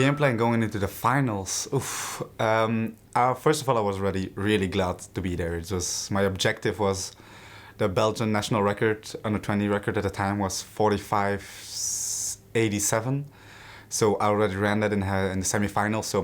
game plan going into the finals. Oof. First of all, I was really glad to be there. My objective was the Belgian national record, under 20 record at the time was 45.87. So I already ran that in the semi-finals. So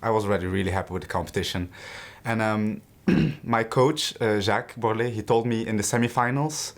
I was already really happy with the competition. And my coach, Jacques Borlet, he told me in the semi-finals,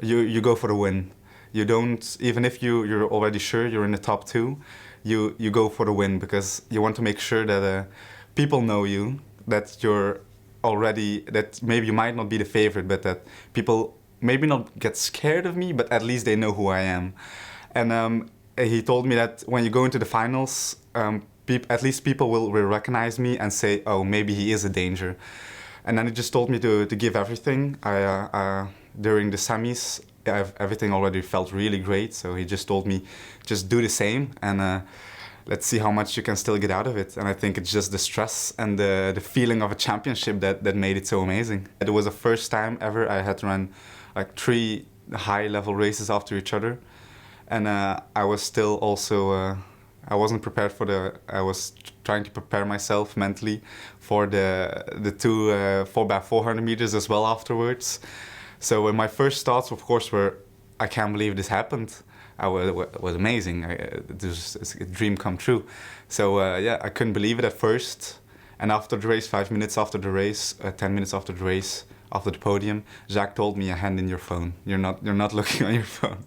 you go for the win. You don't, even if you're already sure you're in the top two, you go for the win because you want to make sure that people know you, that you're already, that maybe you might not be the favorite, but that people maybe not get scared of me, but at least they know who I am. And he told me that when you go into the finals, at least people will recognize me and say, oh, maybe he is a danger. And then he just told me to give everything. During the semis, everything already felt really great. So he just told me, just do the same and let's see how much you can still get out of it. And I think it's just the stress and the feeling of a championship that made it so amazing. It was the first time ever I had to run like 3 high-level races after each other. And I was still also, I wasn't prepared I was trying to prepare myself mentally for the 2 4x400 meters as well afterwards. So my first thoughts, of course, were, I can't believe this happened. It was amazing. It was a dream come true. So yeah, I couldn't believe it at first. And after the race, 5 minutes after the race, 10 minutes after the race, after the podium, Jacques told me, hand in your phone. You're not looking on your phone.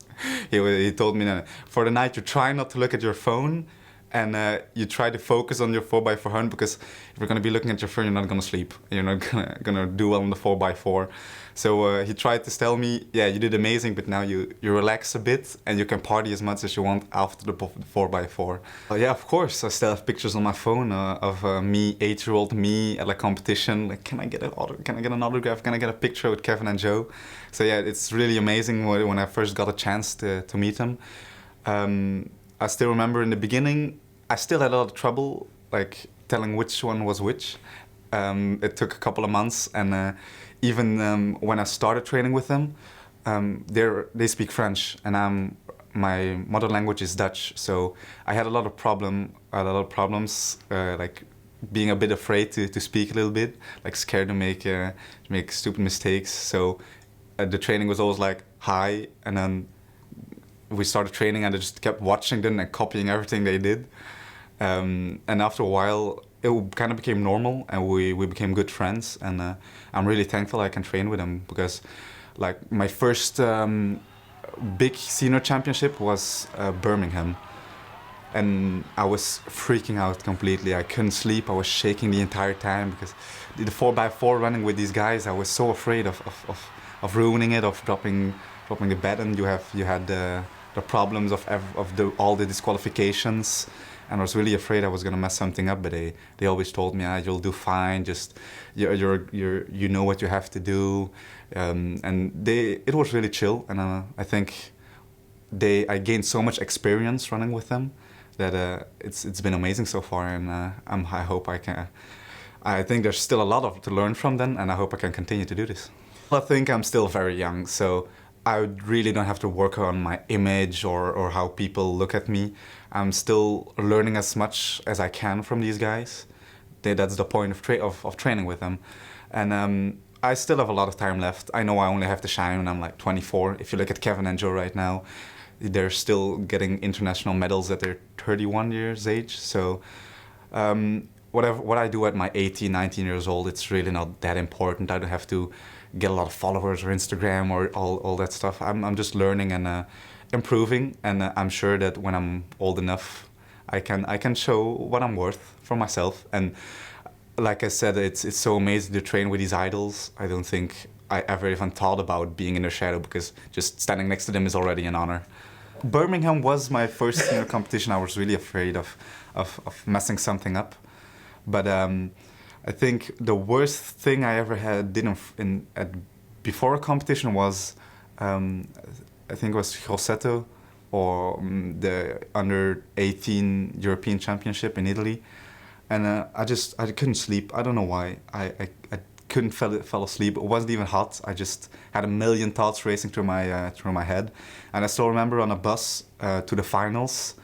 He told me that for the night, you try not to look at your phone and you try to focus on your 4x400 because if you're going to be looking at your phone, you're not going to sleep. You're not going to do well on the 4x4. So he tried to tell me, yeah, you did amazing, but now you relax a bit and you can party as much as you want after the 4x4. Yeah, of course, I still have pictures on my phone of me, 8-year-old me at a competition. Like, can I get an autograph? Can I get a picture with Kevin and Joe? So yeah, it's really amazing when I first got a chance to meet them. I still remember in the beginning, I still had a lot of trouble like telling which one was which. It took a couple of months, and even when I started training with them, they speak French, and my mother language is Dutch. So I had a lot of problems, like being a bit afraid to speak a little bit, like scared to make stupid mistakes. So the training was always like hi, and then we started training and I just kept watching them and copying everything they did. And after a while, it kind of became normal and we became good friends. And I'm really thankful I can train with them because like my first big senior championship was Birmingham. And I was freaking out completely. I couldn't sleep. I was shaking the entire time because the 4x4 running with these guys, I was so afraid of ruining it, of dropping the bed, and you had the problems of all the disqualifications, and I was really afraid I was gonna mess something up. But they always told me, you'll do fine. Just you know what you have to do, and it was really chill. And I think I gained so much experience running with them that it's been amazing so far, and I hope I can. I think there's still a lot to learn from them, and I hope I can continue to do this. I think I'm still very young, so I really don't have to work on my image or how people look at me. I'm still learning as much as I can from these guys. That's the point of training with them. And I still have a lot of time left. I know I only have to shine when I'm like 24. If you look at Kevin and Joe right now, they're still getting international medals at their 31 years age. So what I do at my 18, 19 years old, it's really not that important. I don't have to get a lot of followers or Instagram or all that stuff. I'm just learning and improving, and I'm sure that when I'm old enough, I can show what I'm worth for myself. And like I said, it's so amazing to train with these idols. I don't think I ever even thought about being in their shadow because just standing next to them is already an honor. Birmingham was my first senior competition. I was really afraid of messing something up, but I think the worst thing I ever did before a competition was, I think it was Grosseto, or the under-18 European Championship in Italy, and I couldn't sleep. I don't know why. I couldn't fall asleep. It wasn't even hot. I just had a million thoughts racing through my head, and I still remember on a bus to the finals.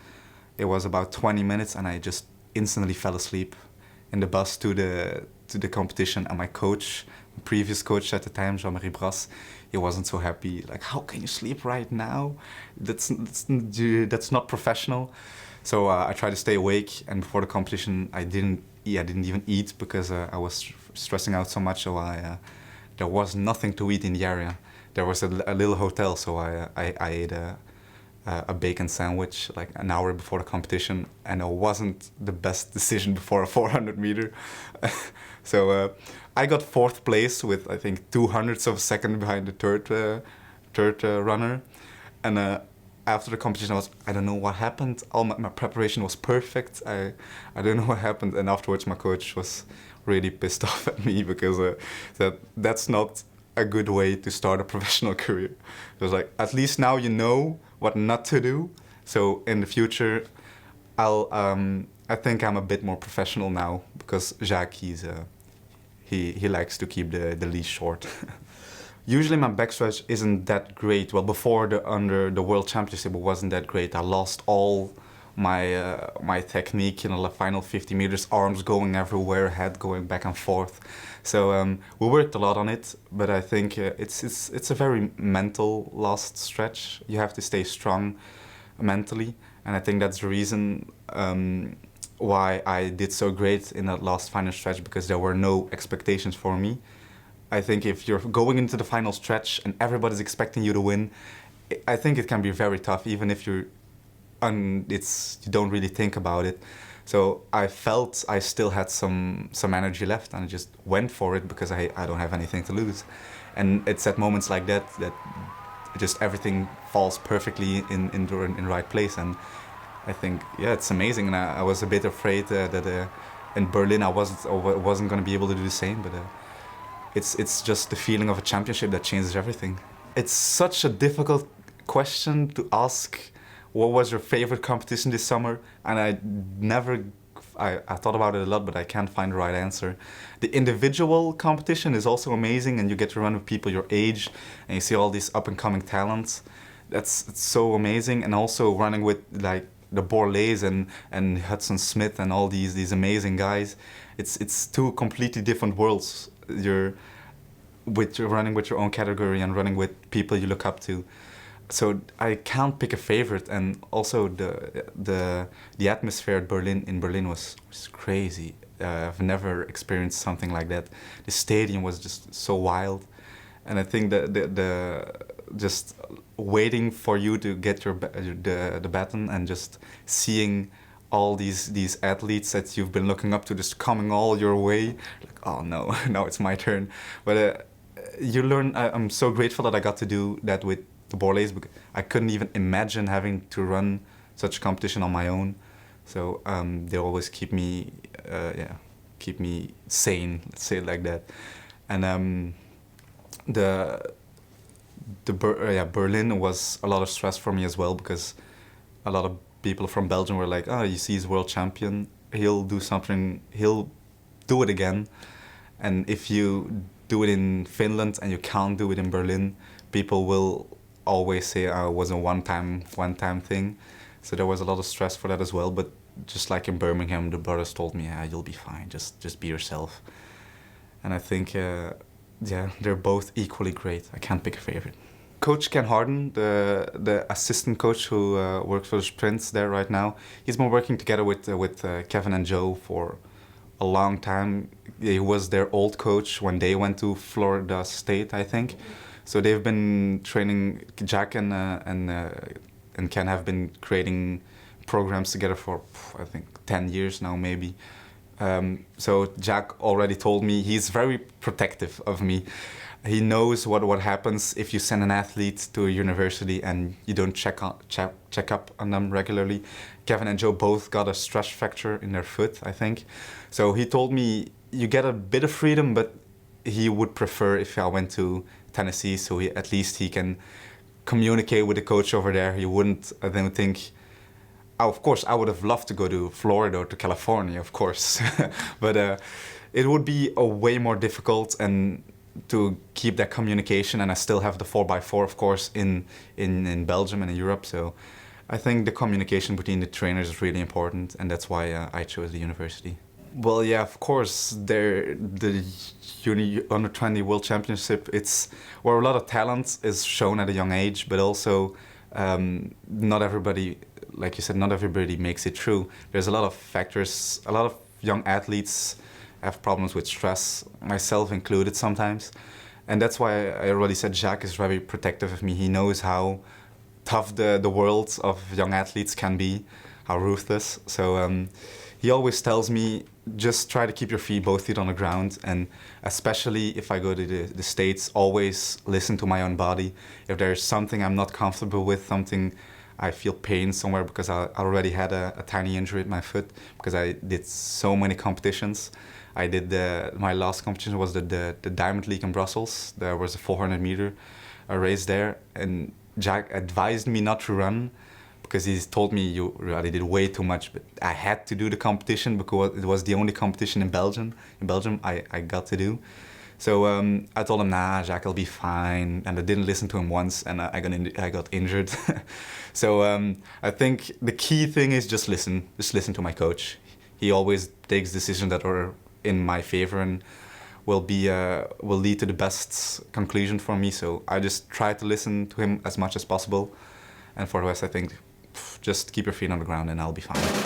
It was about 20 minutes, and I just instantly fell asleep in the bus to the competition. And my coach, previous coach at the time, Jean-Marie Bras, he wasn't so happy. Like, how can you sleep right now? That's not professional. So I tried to stay awake, and before the competition, I didn't even eat because I was stressing out so much. So there was nothing to eat in the area. There was a little hotel, so I ate a bacon sandwich like an hour before the competition, and it wasn't the best decision before a 400 meter. So I got fourth place with, I think, 200ths of a second behind the third runner. And after the competition, I don't know what happened. All my preparation was perfect. I don't know what happened. And afterwards, my coach was really pissed off at me because that's not a good way to start a professional career. It was like, at least now you know what not to do. So in the future, I think I'm a bit more professional now because Jacques, he likes to keep the leash short. Usually my backstretch isn't that great. Well, before the World Championship, it wasn't that great. I lost all my technique in the final 50 meters, arms going everywhere, head going back and forth. So we worked a lot on it, but I think it's a very mental last stretch. You have to stay strong mentally, and I think that's the reason why I did so great in that last final stretch, because there were no expectations for me. I think if you're going into the final stretch and everybody's expecting you to win, I think it can be very tough, even if you don't really think about it. So I felt I still had some energy left, and I just went for it because I don't have anything to lose. And it's at moments like that just everything falls perfectly in the right place. And I think, yeah, it's amazing. And I was a bit afraid that in Berlin I wasn't going to be able to do the same, but it's just the feeling of a championship that changes everything. It's such a difficult question to ask. What was your favorite competition this summer? And I thought about it a lot, but I can't find the right answer. The individual competition is also amazing, and you get to run with people your age, and you see all these up-and-coming talents. It's so amazing. And also running with like the Borlays and Hudson Smith and all these amazing guys. It's two completely different worlds. You're running with your own category and running with people you look up to. So I can't pick a favorite. And also the atmosphere at Berlin was crazy. I've never experienced something like that. The stadium was just so wild, and I think the just waiting for you to get the baton and just seeing all these athletes that you've been looking up to just coming all your way, like, oh no, now it's my turn. But you learn. I'm so grateful that I got to do that with the Borlays, because I couldn't even imagine having to run such a competition on my own. So they always keep me sane, let's say it like that. And Berlin was a lot of stress for me as well, because a lot of people from Belgium were like, oh, you see he's world champion, he'll do something, he'll do it again. And if you do it in Finland and you can't do it in Berlin, people will always say, oh, it was a one-time thing. So there was a lot of stress for that as well. But just like in Birmingham, the brothers told me, yeah, you'll be fine, just be yourself. And I think, they're both equally great. I can't pick a favorite. Coach Ken Harden, the assistant coach who works for the sprints there right now, he's been working together with Kevin and Joe for a long time. He was their old coach when they went to Florida State, I think. So they've been training. Jack and Ken have been creating programs together for, I think, 10 years now, maybe. So Jack already told me he's very protective of me. He knows what happens if you send an athlete to a university and you don't check up on them regularly. Kevin and Joe both got a stress fracture in their foot, I think. So he told me you get a bit of freedom, but he would prefer if I went to Tennessee, so at least he can communicate with the coach over there. He wouldn't, I don't think. Of course, I would have loved to go to Florida or to California, of course, but it would be a way more difficult and to keep that communication. And I still have the 4x4, of course, in Belgium and in Europe. So I think the communication between the trainers is really important, and that's why I chose the university. Well, yeah, of course, the Under 20 World Championship, it's where a lot of talent is shown at a young age, but also not everybody, like you said, not everybody makes it through. There's a lot of factors, a lot of young athletes have problems with stress, myself included sometimes. And that's why I already said Jacques is very protective of me. He knows how tough the world of young athletes can be, how ruthless. So he always tells me, just try to keep your both feet on the ground, and especially if I go to the States, always listen to my own body. If there's something I'm not comfortable with, something I feel pain somewhere, because I already had a tiny injury at my foot because I did so many competitions. I did my last competition was the Diamond League in Brussels. There was a 400 meter race there, and Jack advised me not to run because he told me you really did way too much, but I had to do the competition because it was the only competition in Belgium. In Belgium, I got to do. So I told him, nah, Jacques, I'll be fine. And I didn't listen to him once, and I got injured. So I think the key thing is just listen to my coach. He always takes decisions that are in my favor and will lead to the best conclusion for me. So I just try to listen to him as much as possible. And for the rest, I think just keep your feet on the ground and I'll be fine.